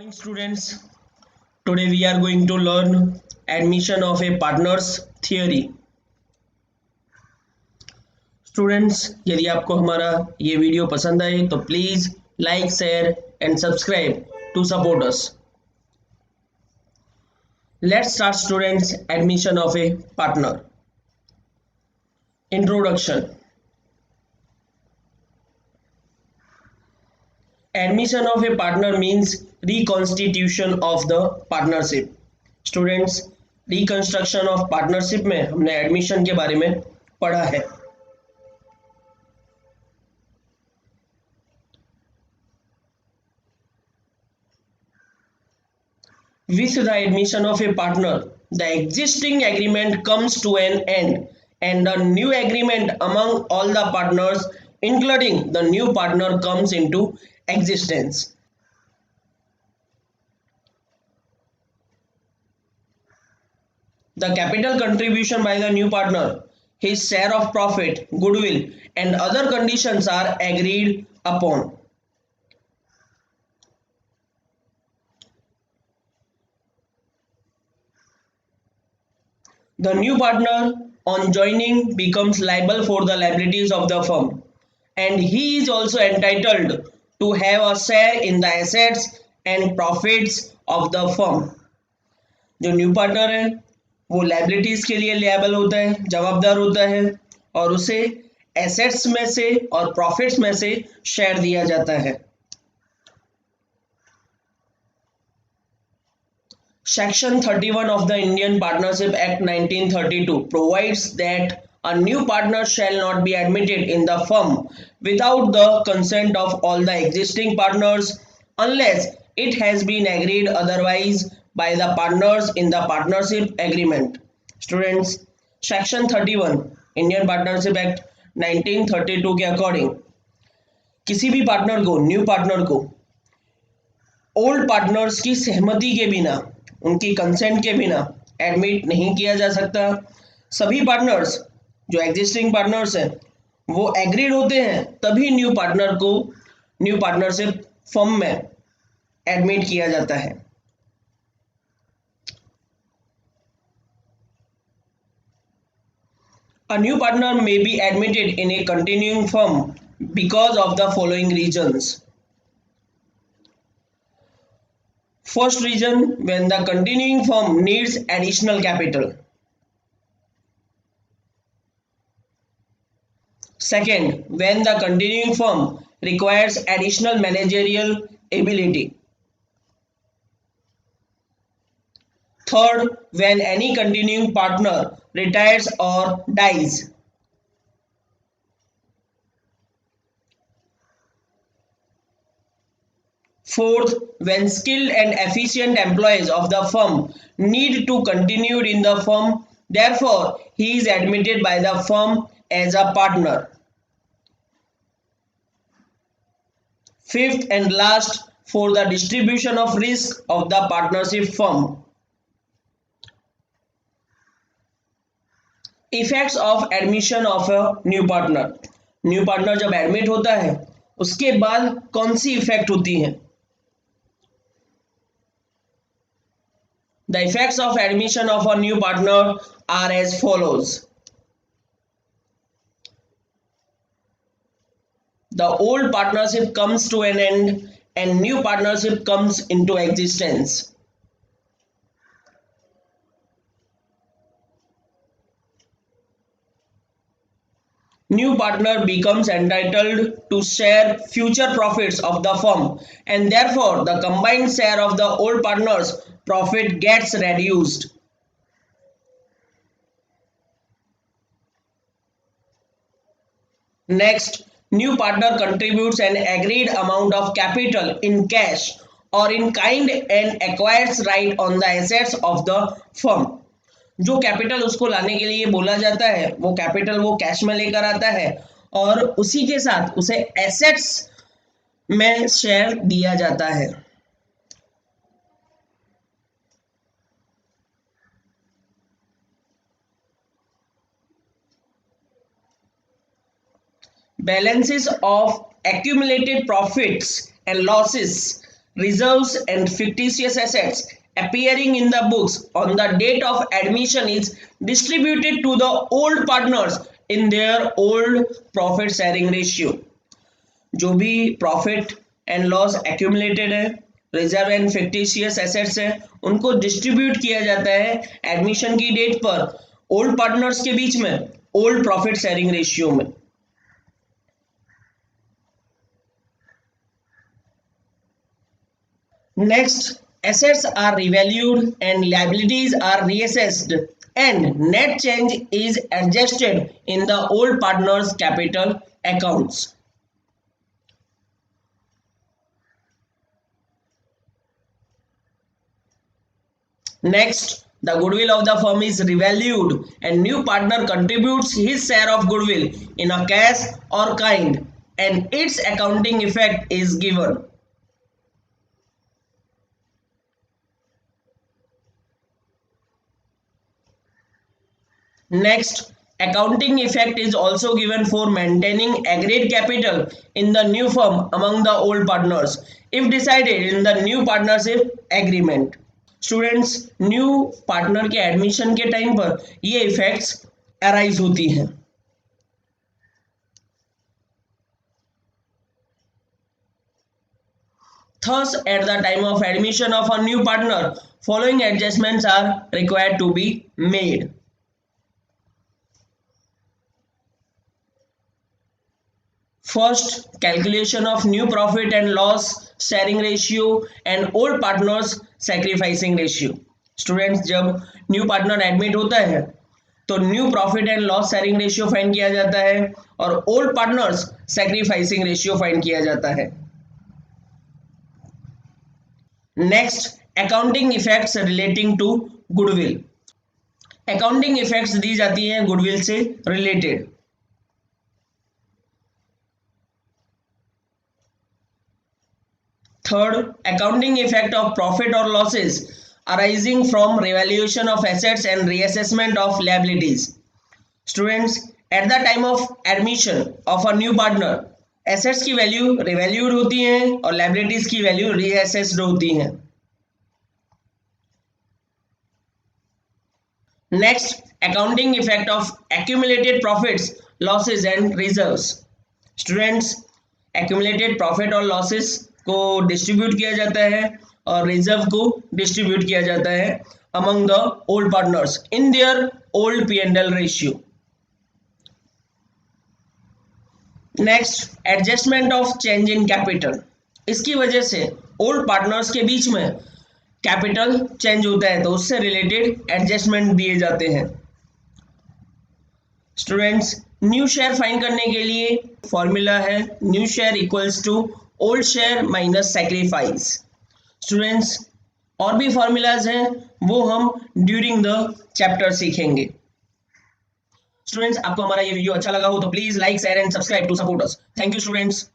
Morning students. Today we are going to learn admission of a partners theory. Students, यदि आपको हमारा ये video पसंद आए तो please like, share and subscribe to support us. Let's start students admission of a partner. Introduction. Admission of a partner means reconstitution of the partnership. Students, reconstruction of partnership में हमने admission के बारे में पढ़ा है. With the admission of a partner, the existing agreement comes to an end and a new agreement among all the partners, including the new partner, comes into existence. The capital contribution by the new partner, his share of profit, goodwill, and other conditions are agreed upon. The new partner, on joining, becomes liable for the liabilities of the firm, and he is also entitled to have a share in the assets and profits of the firm. जो new partner है वो liabilities के लिए liable होता है, जवाबदार होता है, और उसे एसेट्स में से और प्रॉफिट्स में से शेयर दिया जाता है. Section 31 of the Indian Partnership Act 1932 provides that a new partner shall not be admitted in the firm without the consent of all the existing partners unless it has been agreed otherwise by the partners in the partnership agreement. Students, Section 31 Indian Partnership Act 1932 के according किसी भी partner को, new partner को, old partners की सहमति के बिना, उनकी कंसेंट के बिना एडमिट नहीं किया जा सकता. सभी पार्टनर्स जो एग्जिस्टिंग पार्टनर्स हैं वो एग्रीड होते हैं तभी न्यू पार्टनर को न्यू पार्टनरशिप फर्म में एडमिट किया जाता है. A new partner may be admitted in a continuing firm because of the following reasons. First reason, when the continuing firm needs additional capital. Second, when the continuing firm requires additional managerial ability. Third, when any continuing partner retires or dies. Fourth, when skilled and efficient employees of the firm need to continue in the firm, therefore he is admitted by the firm as a partner. Fifth and last, for the distribution of risk of the partnership firm. Effects of admission of a new partner. New partner जब admit होता है उसके बाद कौन C effect होती हैं? The effects of admission of a new partner are as follows. The old partnership comes to an end and new partnership comes into existence. New partner becomes entitled to share future profits of the firm and therefore the combined share of the old partner's profit gets reduced. Next, new partner contributes an agreed amount of capital in cash or in kind and acquires right on the assets of the firm. जो capital उसको लाने के लिए बोला जाता है वो capital वो कैश में लेकर आता है और उसी के साथ उसे एसेट्स में शेयर दिया जाता है. Balances of accumulated profits and losses reserves and fictitious assets appearing in the books on the date of admission is distributed to the old partners in their old profit sharing ratio. जो भी profit and loss accumulated है, reserve and fictitious assets है, उनको distribute किया जाता है admission की date पर ओल्ड पार्टनर्स के बीच में ओल्ड प्रॉफिट शेयरिंग रेशियो में. Next, assets are revalued and liabilities are reassessed and net change is adjusted in the old partners' capital accounts. Next, the goodwill of the firm is revalued and new partner contributes his share of goodwill in a cash or kind and its accounting effect is given. Next, accounting effect is also given for maintaining agreed capital in the new firm among the old partners if decided in the new partnership agreement. Students, new partner के admission के time पर ये effects arise होती हैं. Thus, at the time of admission of a new partner, following adjustments are required to be made. First, calculation of new profit and loss sharing ratio and old partners sacrificing ratio. Students, जब new partner admit होता है तो new profit and loss sharing ratio find किया जाता है और old partners sacrificing ratio find किया जाता है. Next, accounting effects relating to goodwill. Accounting effects दी जाती हैं गुडविल से related. Third, accounting effect of profit or losses arising from revaluation of assets and reassessment of liabilities. Students, at the time of admission of a new partner, assets की value revalued होती हैं और liabilities की value reassessed होती हैं. Next, accounting effect of accumulated profits, losses and reserves. Students, accumulated profit और losses को distribute किया जाता है और रिजर्व को डिस्ट्रीब्यूट किया जाता है among the old partners in their old P&L ratio. Next, adjustment of change in capital. इसकी वजह से ओल्ड पार्टनर्स के बीच में कैपिटल चेंज होता है तो उससे रिलेटेड एडजस्टमेंट दिए जाते हैं. स्टूडेंट्स, न्यू शेयर फाइंड करने के लिए फॉर्मूला है new share equals to old share minus sacrifice. Students, और भी फॉर्मूलाज हैं वो हम ड्यूरिंग द चैप्टर सीखेंगे. स्टूडेंट्स, आपको हमारा ये वीडियो अच्छा लगा हो तो please like share and subscribe to support us. Thank you students.